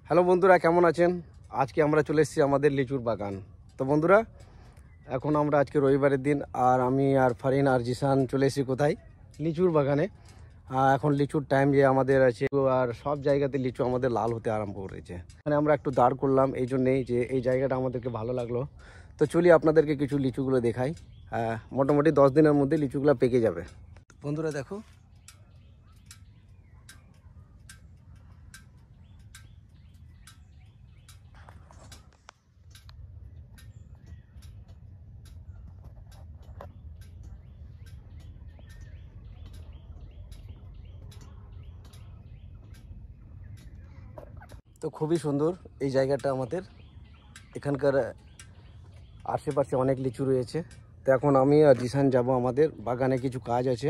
Hello বন্ধুরা, কেমন আছেন? আজকে আমরা চলে এসেছি আমাদের লিচুর বাগান। তো বন্ধুরা, এখন আমরা আজকে রবিবারের দিন, আর আমি আর ফারিন আর জিসান চলে এসেছি কোথায়? লিচুর বাগানে। এখন লিচুর টাইম যে আমাদের আছে, আর সব জায়গাতে লিচু আমাদের লাল হতে আরম্ভ করেছে। মানে আমরা একটু দাঁড় করলাম এই জন্যেই যে এই জায়গাটা আমাদেরকে ভালো লাগলো। তো চলি আপনাদেরকে কিছু লিচুগুলো দেখাই। মোটামুটি 10 দিনের মধ্যে লিচুগুলো পেকে যাবে। বন্ধুরা দেখো, তো খুবই সুন্দর এই জায়গাটা আমাদের। এখানকার আশেপাশে অনেক লিচু রয়েছে। তো এখন আমি আর জিসান যাব, আমাদের বাগানে কিছু কাজ আছে।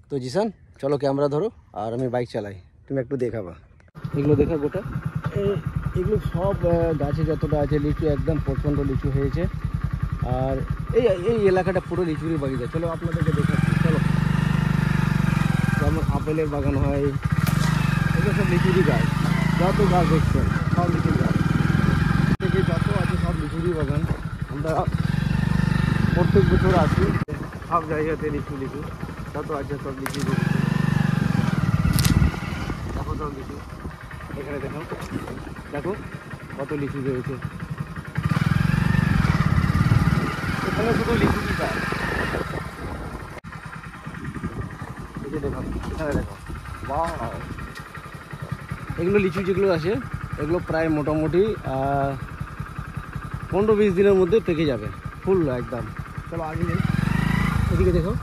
তো জিসান, চলো ক্যামেরা ধরো আর আমি বাইক চালাই, তুমি একটু দেখাবা। এগুলো দেখা গোটা, এগুলো সব গাছে যতটা আছে লিচু, একদম প্রচণ্ড লিচু হয়েছে। আর এই এই এলাকাটা পুরো লিচুরই বাগিচা। চলো আপনাদেরকে দেখাচ্ছি, চলো। যেমন আপেলের বাগান হয়, এগুলো সব লিচুরই গাছ। যত গাছ দেখছেন সব লিচুর গাছ, থেকে যত আছে সব লিচুরই বাগান। আমরা প্রত্যেক বছর আসি, সব জায়গাতে লিচু লিচু যত আছে সব লিচু লিচু। দেখো সব লিচু, এখানে দেখো, দেখো কত লিচু রয়েছে। এখানে শুধু লিচুরই গাছ। এই যে দেখো, এখানে দেখো, বাহ! এগুলো লিচু যেগুলো আছে, এগুলো প্রায় মোটামুটি 15-20 দিনের মধ্যে পেকে যাবে ফুল একদম। চলো আগে নেই, এদিকে দেখো,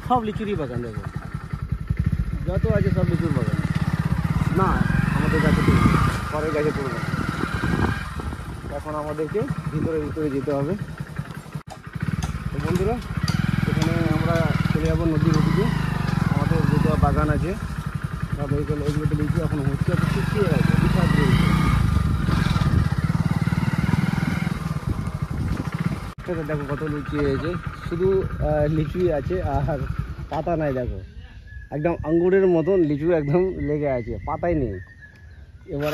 সব লিচুরই বাগান। দেখো যত আছে সব লিচুর বাগান। না, আমাদের গাছে পড়বে, পরের গাছে পড়বে। এখন আমাদেরকে ভিতরে ভিতরে যেতে হবে। তো বন্ধুরা, এখানে আমরা চলে যাবো নদীর ওদিকে। আমাদের যেটা বাগান আছে সব এগুলোতে লিচু এখন হচ্ছে, শুকিয়ে গেছে, বিশাল রয়েছে। দেখো কত লিচু হয়েছে, শুধু লিচুই আছে আর পাতা নাই। দেখো একদম আঙ্গুরের মতন লিচু একদম লেগে আছে, পাতাই নেই। এবার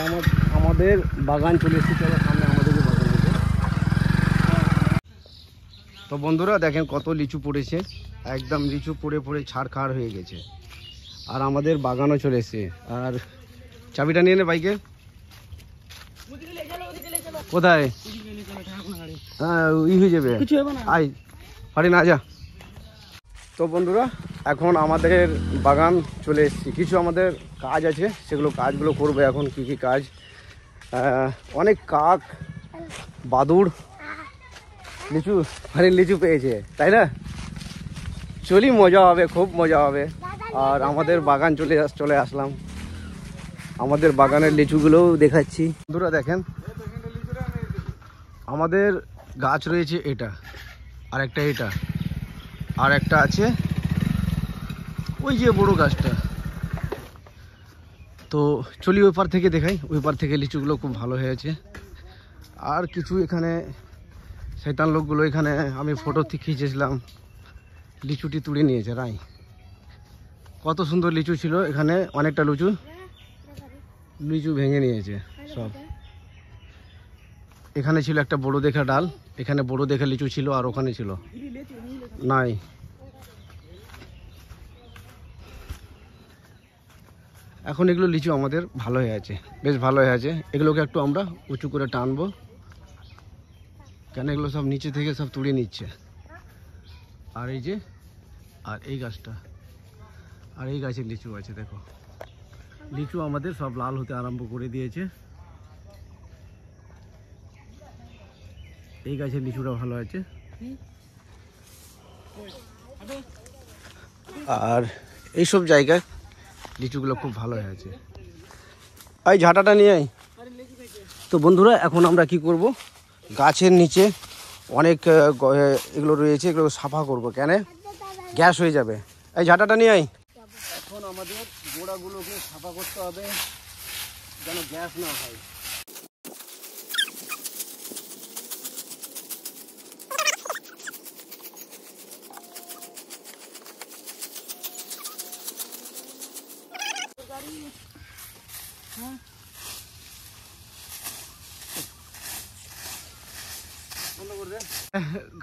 আমাদের বাগান চলে এসেছে। চলো সামনে আমাদের যে বাগান আছে। তো বন্ধুরা দেখেন কত লিচু পড়েছে, একদম লিচু পড়ে পড়ে ছাড়খাড় হয়ে গেছে। আর আমাদের বাগানও চলে এসেছে। আর চাবিটা নিয়ে নে বাইকে। কোথায়? হ্যাঁ, হয়ে যাবে, আই পারি না, যা। তো বন্ধুরা, এখন আমাদের বাগান চলে এসেছি। কিছু আমাদের কাজ আছে, সেগুলো কাজগুলো করবো এখন। কি কি কাজ? অনেক কাক, বাদুড় লিচু, মানে লিচু পেয়েছে, তাই না? চলি, মজা হবে, খুব মজা হবে। আর আমাদের বাগান চলে আসলাম, আমাদের বাগানের লিচুগুলোও দেখাচ্ছি। বন্ধুরা দেখেন, আমাদের গাছ রয়েছে এটা, আর একটা এটা, আর একটা আছে ওই যে বড় গাছটা। তো চলি ওই পার থেকে দেখাই, ওই পার থেকে লিচুগুলো খুব ভালো হয়েছে। আর কিছু এখানে শয়তান লোকগুলো, এখানে আমি ফটো খিঁচেছিলাম, লিচুটি তুলে নিয়েছে। রাই, কত সুন্দর লিচু ছিল এখানে, অনেকটা লিচু ভেঙে নিয়েছে সব। এখানে ছিল একটা বড় দেখা ডাল, এখানে বড় দেখা লিচু ছিল, আর ওখানে ছিল নাই। এখন এগুলো লিচু আমাদের ভালো হয়ে আছে, বেশ ভালো হয়ে আছে। এগুলোকে একটু আমরা উঁচু করে টানবো, কেন এগুলো সব নিচে থেকে সব তুলে নিচ্ছে। আর এই যে, আর এই গাছটা, আর এই গাছের লিচু আছে। দেখো লিচু আমাদের সব লাল হতে আরম্ভ করে দিয়েছে। এই গাছের লিচুটা ভালো আছে। আর এইসব জায়গায় লিচুগুলো খুব ভালো হয়েছে। এই ঝাঁটাটা নিয়ে আয়। তো বন্ধুরা, এখন আমরা কি করব, গাছের নিচে অনেক এগুলো রয়েছে, এগুলো সাফা করব, কেন গ্যাস হয়ে যাবে। এই ঝাঁটাটা নিয়ে আয়। এখন আমাদের গোড়াগুলোকে সাফা করতে হবে, যেন গ্যাস না হয়।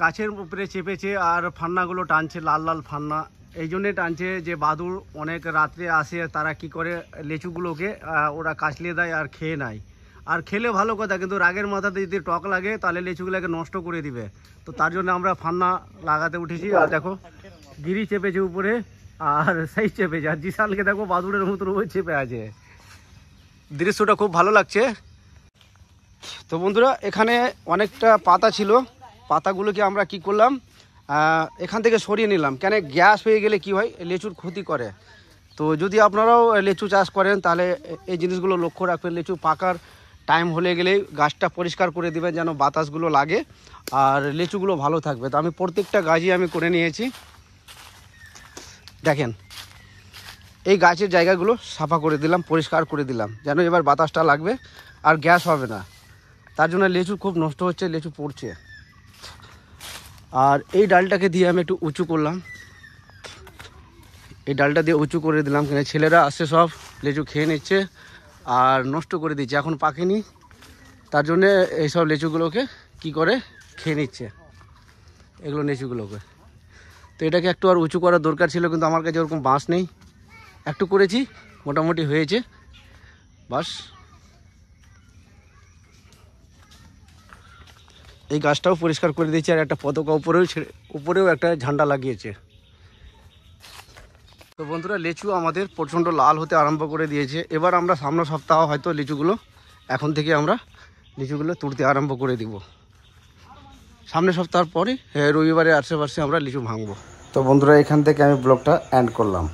গাছের উপরে চেপেছে আর ফান্নাগুলো টানছে, লাল লাল ফান্না। এই জন্যে টানছে যে বাদুড় অনেক রাত্রে আসে, তারা কি করে লিচুগুলোকে ওরা কাচলিয়ে দেয় আর খেয়ে নেয়। আর খেলে ভালো কথা, কিন্তু রাগের মাথাতে যদি টক লাগে তাহলে লিচুগুলোকে নষ্ট করে দিবে। তো তার জন্য আমরা ফান্না লাগাতে উঠেছি। আর দেখো গিরি চেপেছে উপরে, আর সেই চেপেছে, আর জিসানকে দেখো বাদুড়ের মতন ওই চেপে আছে। দৃশ্যটা খুব ভালো লাগছে। তো বন্ধুরা, এখানে অনেকটা পাতা ছিল, পাতাগুলোকে আমরা কি করলাম, এখান থেকে সরিয়ে নিলাম। কেন গ্যাস হয়ে গেলে কি হয়, লিচুর ক্ষতি করে। তো যদি আপনারাও লিচু চাষ করেন তাহলে এই জিনিসগুলো লক্ষ্য রাখবেন। লিচু পাকার টাইম হলে গেলেই গাছটা পরিষ্কার করে দেবেন, যেন বাতাসগুলো লাগে আর লিচুগুলো ভালো থাকবে। তো আমি প্রত্যেকটা গাছই আমি করে নিয়েছি। দেখেন এই গাছের জায়গাগুলো সাফা করে দিলাম, পরিষ্কার করে দিলাম, যেন এবার বাতাসটা লাগবে আর গ্যাস হবে না। তার জন্য লিচু খুব নষ্ট হচ্ছে, লিচু পড়ছে। আর এই ডালটাকে দিয়ে আমি একটু উঁচু করলাম, এই ডালটা দিয়ে উঁচু করে দিলাম। কেন ছেলেরা আসছে, সব লিচু খেয়ে নিচ্ছে আর নষ্ট করে দিচ্ছে, এখন পাকেনি। তার জন্যে এইসব লিচুগুলোকে কি করে খেয়ে নিচ্ছে, এগুলো লিচুগুলোকে। তো এটাকে একটু আর উঁচু করার দরকার ছিল, কিন্তু আমার কাছে ওরকম বাঁশ নেই। একটু করেছি, মোটামুটি হয়েছে বাস। এই গাছটাও পরিষ্কার করে দিয়েছে, আর একটা পতাকা উপরেও একটা ঝান্ডা লাগিয়েছে। তো বন্ধুরা, লিচু আমাদের প্রচণ্ড লাল হতে আরম্ভ করে দিয়েছে। এবার আমরা সামনের সপ্তাহ হয়তো লিচুগুলো, এখন থেকে আমরা লিচুগুলো তুলতে আরম্ভ করে দিব। সামনের সপ্তাহ পরে রবিবারে আশেপাশে আমরা লিচু ভাঙবো। তো বন্ধুরা, এখান থেকে আমি ব্লগটা এন্ড করলাম।